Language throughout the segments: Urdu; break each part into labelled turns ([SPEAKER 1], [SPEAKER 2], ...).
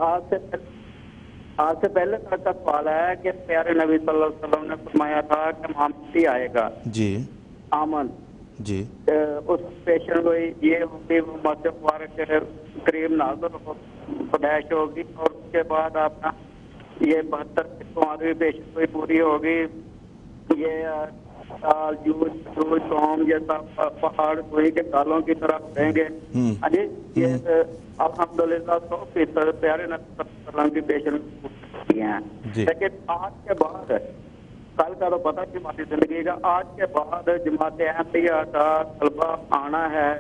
[SPEAKER 1] آج سے پہلے تک کا سوال ہے کہ پیارے نبی صلی اللہ علیہ وسلم نے فرمایا تھا کہ محمدی آئے گا
[SPEAKER 2] جی
[SPEAKER 1] آمن
[SPEAKER 2] جی
[SPEAKER 1] اس پیشن گوئی یہ ہوگی وہ مسجد مبارک کے قریب نازل پیدائش ہوگی اور اس کے بعد آپ یہ 72 پیشن گوئی پوری ہوگی. یہ جوج قوم یہ سب پہاڑ کوئی کے تالوں کی طرح رہیں گے. یہ الحمدللہ 100% پیارے نبی صلی اللہ علیہ وسلم کی پیشن ہیں. لیکن آج کے بعد کل کا تو پتہ نہیں ہماری زندگی کا, آج کے بعد جماعت احمدیہ کا طلبہ آنا ہے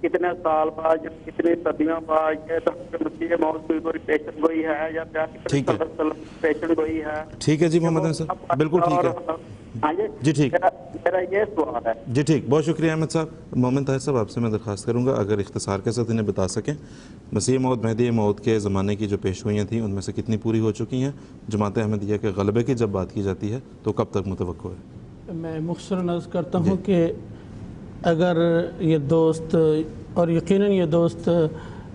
[SPEAKER 1] کتنے سال بعد, کتنی صدیوں بعد. یہ تو مسیح موعود کی کوئی پیشن گوئی ہے یا پیارے نبی صلی اللہ علیہ وسلم کی پیشن گوئی ہے.
[SPEAKER 2] ٹھیک ہے جی محمد صاحب, بالکل ٹھیک ہے جی. ٹھیک,
[SPEAKER 1] میرا یہ سوال ہے
[SPEAKER 2] جی ٹھیک, بہت شکریہ احمد صاحب. محمد طاہر صاحب آپ سے میں درخواست کروں گا اگر اختصار کے ساتھ انہیں بتا سکیں مسیح موعود مہدی موعود کے زمانے کی جو پیشگوئیاں تھیں ان میں سے کتنی پوری ہو چکی ہیں. جماعت احمدیہ کے غلبے کی جب بات کی جاتی ہے تو کب تک متوقع ہے؟
[SPEAKER 3] میں مختصراً عرض کرتا ہوں کہ اگر یہ دوست, اور یقیناً یہ دوست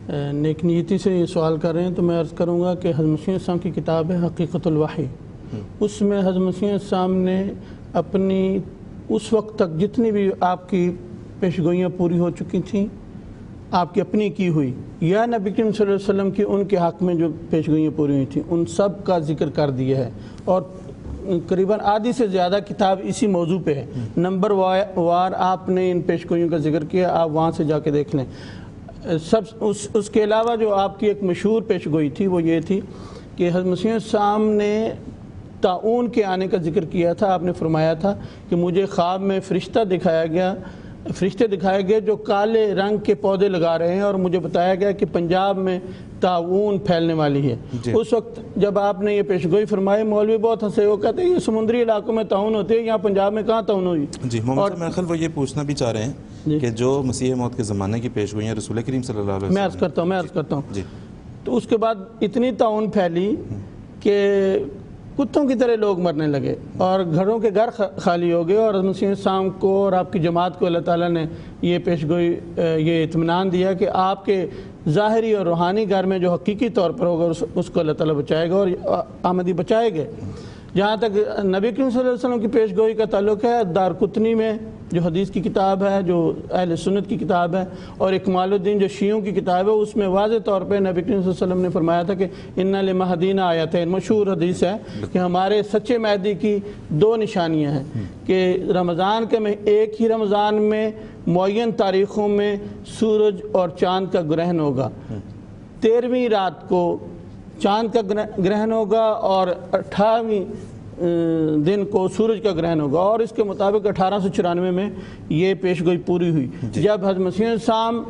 [SPEAKER 3] نیک نیتی سے یہ سوال کر رہے ہیں, تو میں عرض کروں گا کہ حضرت مسیح السلام کی کتاب ہے حقیقت الوحی. اس میں حضرت مسیح السلام نے اپنی اس وقت تک جتنی بھی آپ کی پیشگوئیاں پوری ہو چکی تھیں, آپ کی اپنی کی ہوئی یا نبی کریم صلی اللہ علیہ وسلم کی ان کے حق میں جو پیشگوئیاں پوری ہوئی تھیں, ان سب کا ذکر کر دیا ہے. اور قریباً آدھی سے زیادہ کتاب اسی موضوع پہ ہے. نمبر وار آپ نے ان پیشگوئیوں کا ذکر کیا, آپ وہاں سے جا کے دیکھ لیں. اس کے علاوہ جو آپ کی ایک مشہور پیشگوئی تھی وہ یہ تھی کہ حضرت مسیح السلام نے طاعون کے آنے کا ذکر کیا تھا. آپ نے فرمایا تھا کہ مجھے خواب میں فرشتے دکھائے گئے جو کالے رنگ کے پودے لگا رہے ہیں, اور مجھے بتایا گیا کہ پنجاب میں طاعون پھیلنے والی ہے. اس وقت جب آپ نے یہ پیشگوئی فرمائی, مولوی بہت ہنسے, وہ کہتے ہیں یہ سمندری علاقوں میں طاعون ہوتی ہے, یہاں پنجاب میں کہاں طاعون ہوئی.
[SPEAKER 2] جی محمد صاحب, میرے خیال وہ یہ پوچھنا بھی چاہ رہے ہیں کہ جو مسیح موعود کے زمانے کی پیشگوئیاں رسول کریم صلی اللہ علیہ وسلم,
[SPEAKER 3] میں عرض کرتا ہوں
[SPEAKER 2] جی.
[SPEAKER 3] تو اس کے بعد اتنی طاعون پھیلی کہ کتوں کی طرح لوگ مرنے لگے اور گھروں کے گھر خالی ہو گئے. اور حضرت مسیح السلام کو اور آپ کی جماعت کو اللہ تعالیٰ نے یہ پیشگوئی, یہ اطمینان دیا کہ آپ کے ظاہری اور روحانی گھر میں جو حقیقی طور پر ہوگا اس کو اللہ تعالیٰ بچائے گا, اور احمدی بچائے گئے. جہاں تک نبی کریم صلی اللہ علیہ وسلم کی پیشگوئی کا تعلق ہے, دارقطنی میں جو حدیث کی کتاب ہے, جو اہل سنت کی کتاب ہے, اور اکمال الدین جو شیعوں کی کتاب ہے, اس میں واضح طور پہ نبی کریم صلی اللہ علیہ وسلم نے فرمایا تھا کہ اِنَّ لِمَہْدِینَ آیَتَیْن, مشہور حدیث ہے کہ ہمارے سچے مہدی کی 2 نشانیاں ہیں کہ رمضان کے میں ایک ہی رمضان میں معین تاریخوں میں سورج اور چاند کا گرہن ہوگا. 13ویں رات کو چاند کا گرہن ہوگا اور 18ویں دن کو سورج کا گرہن ہوگا. اور اس کے مطابق 1894 میں یہ پیشگوئی پوری ہوئی. جب حضرت مسیح السلام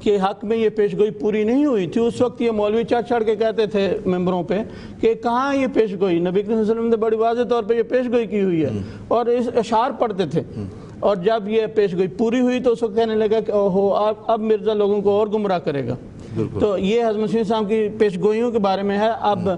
[SPEAKER 3] کے حق میں یہ پیشگوئی پوری نہیں ہوئی تھی, اس وقت یہ مولوی چڑھ کے کہتے تھے ممبروں پہ کہ کہاں یہ پیشگوئی, نبی کریم صلی اللہ علیہ وسلم نے بڑی واضح طور پہ یہ پیشگوئی کی ہوئی ہے, اور اس اشعار پڑھتے تھے. اور جب یہ پیشگوئی پوری ہوئی تو اس وقت کہنے لگا کہ اوہو اب مرزا لوگوں کو اور گمراہ کرے گا. تو یہ حضرت مسیح السلام کی پیشگوئیوں کے بارے میں ہے. اب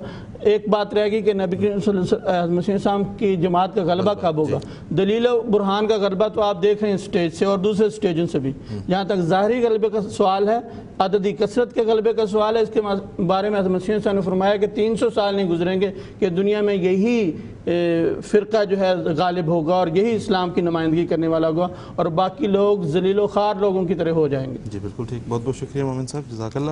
[SPEAKER 3] ایک بات رہ گئی کہ نبی کریم صلی اللہ علیہ وسلم مسیح السلام کی جماعت کا غلبہ کب ہوگا. دلیل و برہان کا غلبہ تو آپ دیکھ رہے ہیں اسٹیج سے اور دوسرے اسٹیجوں سے بھی. جہاں تک ظاہری غلبے کا سوال ہے, عددی کثرت کے غلبے کا سوال ہے, اس کے بارے میں حضرت مسیح السلام نے فرمایا کہ 300 سال نہیں گزریں گے کہ دنیا میں یہی فرقہ جو ہے غالب ہوگا اور یہی اسلام کی نمائندگی کرنے والا ہوگا, اور باقی لوگ ذلیل و خوار لوگوں کی طرح ہو جائیں گے.
[SPEAKER 2] جی بالکل ٹھیک, بہت بہت شکریہ مومن صاحب, جزاک اللہ.